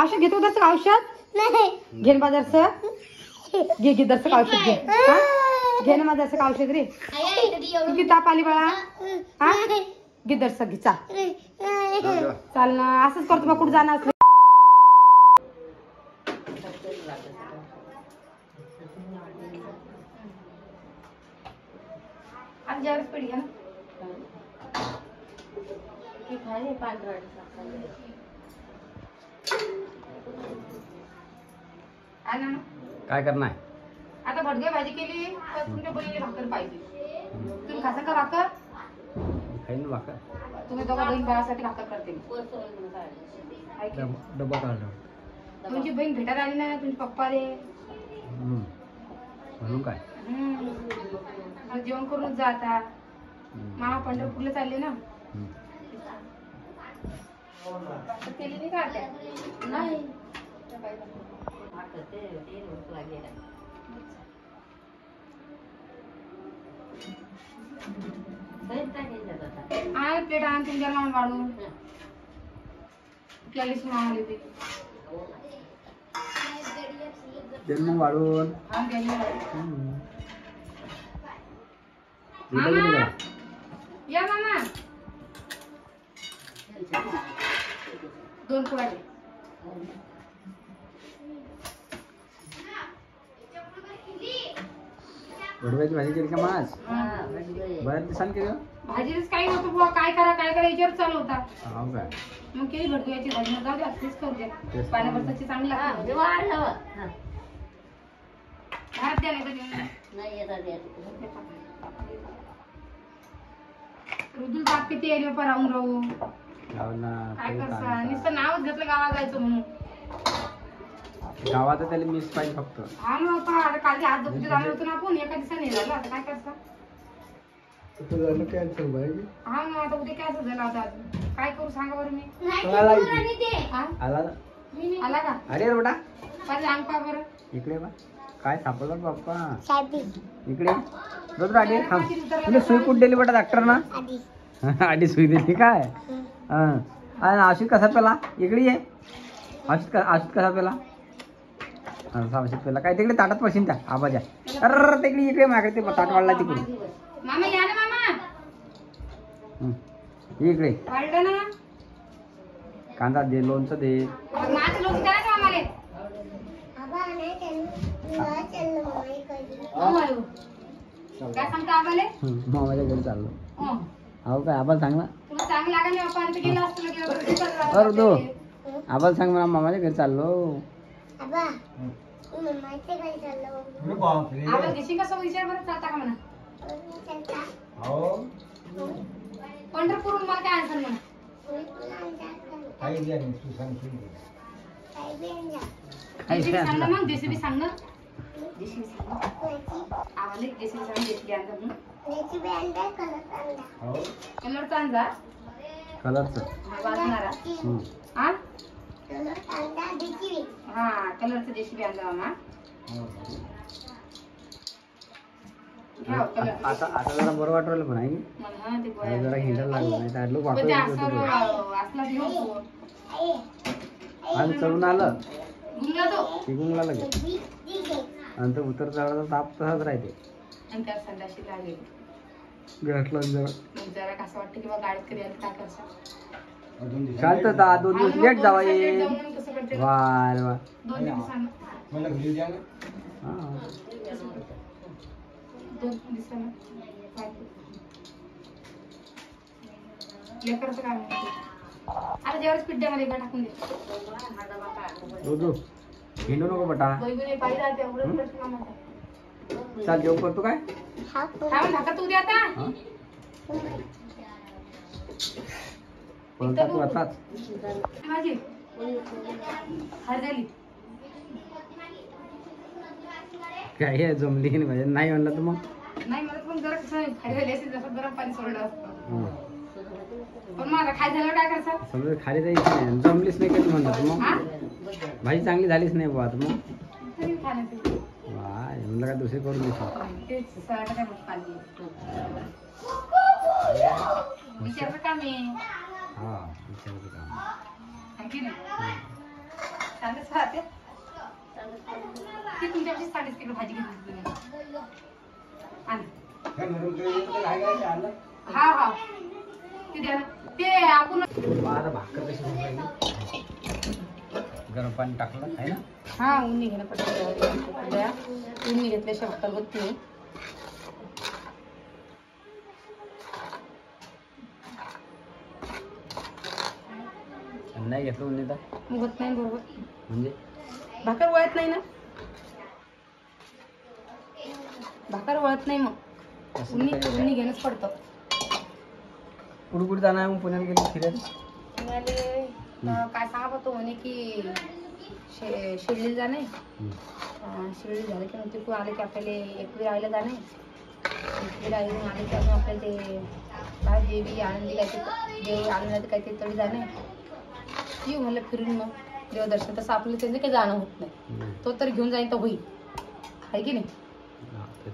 औषध घेतो दर्शक औषध घे ना दर्शक घे दर्शक औषध घे ना दर्शक औषध रे किती ताप आली बाळा हा घे दर्शक घे चाल ना असंच करतो बा कुठं जाणार असलं आज जेवढच पडी घ्या ना काय करणार आता भटगे भाजी केली तर तुमच्या बहिणीला भाकर पाहिजे तुम्ही खाता का भाकर खाईन भाकर तुम्ही दोघा बहीण भावासाठी भाकर करते डबा काढला तुमची बहीण भेटायला आली नाही तुमचे पप्पा रे म्हणून काय जेवण करूनच जा आता मामा पंढरपूरला चालले ना केली नाही का आता नाही प्लेट आण तुमच्या लावून वाढून प्लेट मागवली होती जन्म वाढून या मामा 2 पोळ्या भडव्याची भाजी केली का माझ बऱ्याच दिवसांनी केली भाजीच काही नव्हतं बुवा काय करा विचार चालू होता हो काय मग केली भडव्याची भाजी जाऊ दे असंच करू दे पाण्यावरची चांगली लागते भात द्या रुदूल बाप किती एरिया पर राहून राहू काय करसा नुसतं नावच घेतलं गावात जायचं म्हणून गावात त्याला मिस पाहिजे फक्त हा ना बाप्पा आता काल आज दुखी जाणार होतो ना आपण एका दिवसाने झालं आता काय करसा हा ना आता उद्या काय झालं आता काय करू सांगा बरं मी आला का अरे बेटा अरे अंग पा बरं इकडे बा काय सापडलं बाप्पा इकडे तुला सुई कुठे दिली बेटा डॉक्टर ना आधी सुई दिली काय औषध कसा पेला इकडे ये औषध कसा पेला औषध पेला काय तिकडे ताटात पशीन त्या आबाजा अरे तिकडे इकडे माझ्याकडे ते ताट वाढला तिकडे मामा या ना मामा इकडे ना कांदा दे लोणचं दे माझं लोणचं करा का आम्हाला काय सांगता आम्हाला मामाच्या घरी चाललो हो काय आबाला सांग ना तुला चांगलं लागलं नाही बाप्पा गेला असतो अरे दो आबाला सांग मला मामाच्या घरी चाललो आम्हाला घेशील कसं विचार बरं चालता का म्हणा पंढरपूर मला काय आणसान म्हणा सांग ना मग जेसीबी सांग ना आम्हाला जेसीबी सांग जेसीबी आणता म्हणून कलरचा आणजा कलरचं वाजणारा हा हा कलरचं जेसीबी आणजा मामा आता जरा बरं वाटलं पण आहे जरा हिंडायला लागलं नाही तर लोक आणि चढून आलं गुंगला लगेच आणि उतर चढायचा ताप तसाच राहते जरा कसं वाटतं किंवा गाडीत कधी आली काय करसा शांतता 2 दिवस लेट जावा ये वार वा 2 दिवसांना मला घरी द्या ना हां 2 दिवसांना लेकरचं काय म्हणते अरे जेवढच पिड्या मध्ये का टाकून दे हिंडू नको बटा चाल जेवण करतो काय ढाका तू दे आता तू आताच माझी हरगली काय जमली नाही म्हणलं तर मग नाही मला पण जरा कसं खाली असेल जसं गरम पाणी सोडलं असतं पण मला खाय झालं काय करायचं समजा खाली जायचं नाही जमलीच नाही कधी म्हणलं मग भाजी चांगली झालीच नाही बुवा तर मग वा म्हणलं काय दुसरी करून विचारचं काम आहे हा विचारायचं काम सांगच राहते ती तुमच्याशी सांगेच तिकडे भाजी घेतली तुम्ही आणि हा हा ते द्या ना ते आपण आता भाकर कशी होऊन राहिली गरम पाणी टाकलं आहे ना हा उन्नी घेणं पडतं उन्नी घेतल्याशिवाय भाकर होत नाही नाही घेतलं उन्नी तर मग होत नाही बरोबर म्हणजे भाकर वळत नाही ना भाकर वळत नाही मग उन्नी उन्नी घेणंच पडतं कुठं कुठं जाणार मग पुण्याला गेली फिरायला पुण्याला काय सांगा होतो म्हणे की शिर्डीला जाणे शिर्डी झालं की नंतर तू आले की आपल्याला एकवी राहायला जाणे एकवी राहिलं आले की अजून आपल्याला ते काय देवी आनंदी काय ते देव आनंदात काय ते तरी जाणे येऊ म्हणलं फिरून मग देवदर्शन तसं आपलं त्यांचं काही जाणं होत नाही तो तर घेऊन जाईन तर होईल आहे की नाही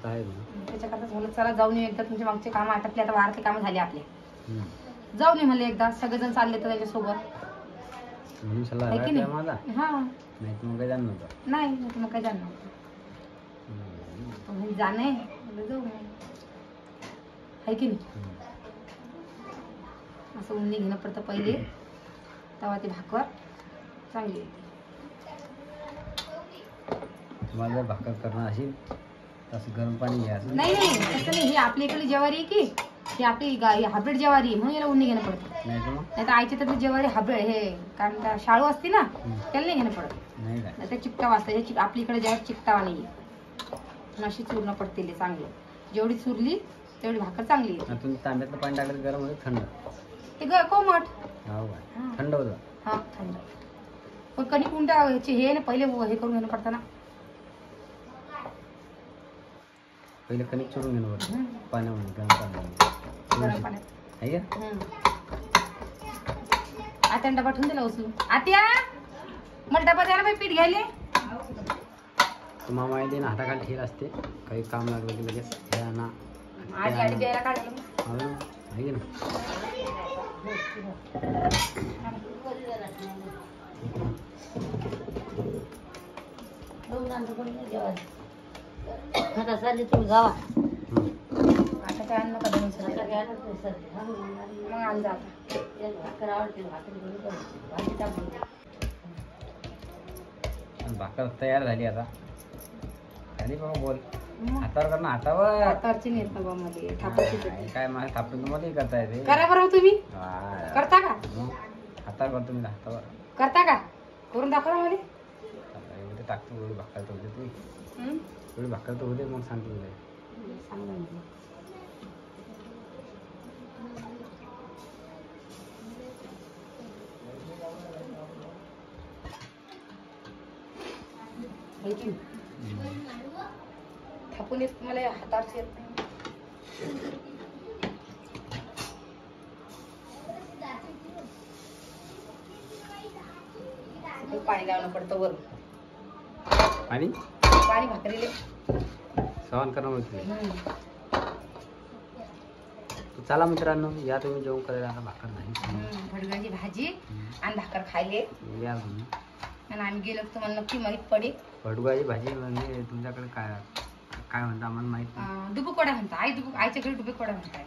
त्याच्याकरता म्हणलं चला जाऊन येऊ एकदा तुमच्या मागचे कामं आटपले आता वारते कामं झाले आपले जाऊन ये म्हणलं एकदा सगळेजण चालले तर त्याच्यासोबत आहे की नाही हा नाही मग काय जाणं नव्हतं नाही मग काय जाणं जाणे जाऊ आहे की नाही असं उन्नी घेणं पडतं पहिले तेव्हा ती भाकर चांगली येते तुम्हाला जर भाकर करणं असेल तसं गरम पाणी घ्यायचं नाही नाही तसं नाही ही आपल्या इकडली ज्वारी आहे की ही आपली हायब्रिड ज्वारी आहे म्हणून याला उन्नी घेणं पडतं नाही तर आईच्या तर ज्वारी हायब्रिड हे काय म्हणतात शाळू असते ना त्याला नाही घेणं पडत नाही काय नाही तर चिकटावा असतं आपल्या इकडे ज्वारी चिकटावा नाही आहे अशी चूर्ण पडते चांगलं जेवढी चुरली तेवढी भाकर चांगली आहे तुम्ही तांब्यातलं पाणी टाकलं गरम होतं थंड ते कोमट हो काय थंड होतं हा थंड पण कणिक उंडा ह्याचे हे ना पहिले हे करून घेणं पडतं ना पहिले कणिक चोरून घेणं पडतं पाण्यामध्ये गरम पाण्यामध्ये आहे का आता डबा ठेवून दिला उचलून आत्या मला डबा द्यायला पीठ घ्यायले मामा आईले ना हाताखाली ठेल असते काही काम लागलं की लगेच ह्या ना आधी द्यायला काढलं आहे ना आता चालली तुम्ही गावा आता काय अन्न का मग आण जा भाकर तयार झाली आता झाली बाबा बोल हातावर कर ना हातावर हातावरची नेत ना मध्ये थापायची काय माझ्या थापून मलाही करता येते करा बरं तुम्ही करता का हातावर करतो मी हातावर करता का करून दाखवा मध्ये एवढे टाकतो एवढी भाकर तर होते तू एवढी भाकर तर होते मग सांगतो तुला थापून येत मला हातावरची येत नाही पाणी लावणं पडतं वर आणि पाणी भाकरीले सहन करणं होते चला मित्रांनो या तुम्ही जेवण करायला आता भाकर नाही भडव्याची भाजी आणि भाकर खायले या तुम्ही आणि आम्ही गेलो तुम्हाला नक्की माहित पडेल भडुगाची भाजी म्हणजे तुमच्याकडे काय काय म्हणता आम्हाला माहित डुबुकोडा म्हणता आईच्या घरी डुबुकोडा म्हणताय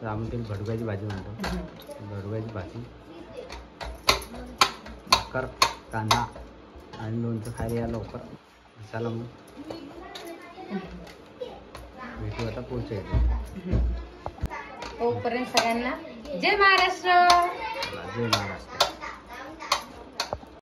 तर आम्ही तरी भडुगाची भाजी म्हणतो भडुगाची भाजी भाकर कांदा आणि लोणचं खायला या लवकर चला मग भेटू आता पुढच्या येतो तोपर्यंत सगळ्यांना जय महाराष्ट्र जय महाराष्ट्र.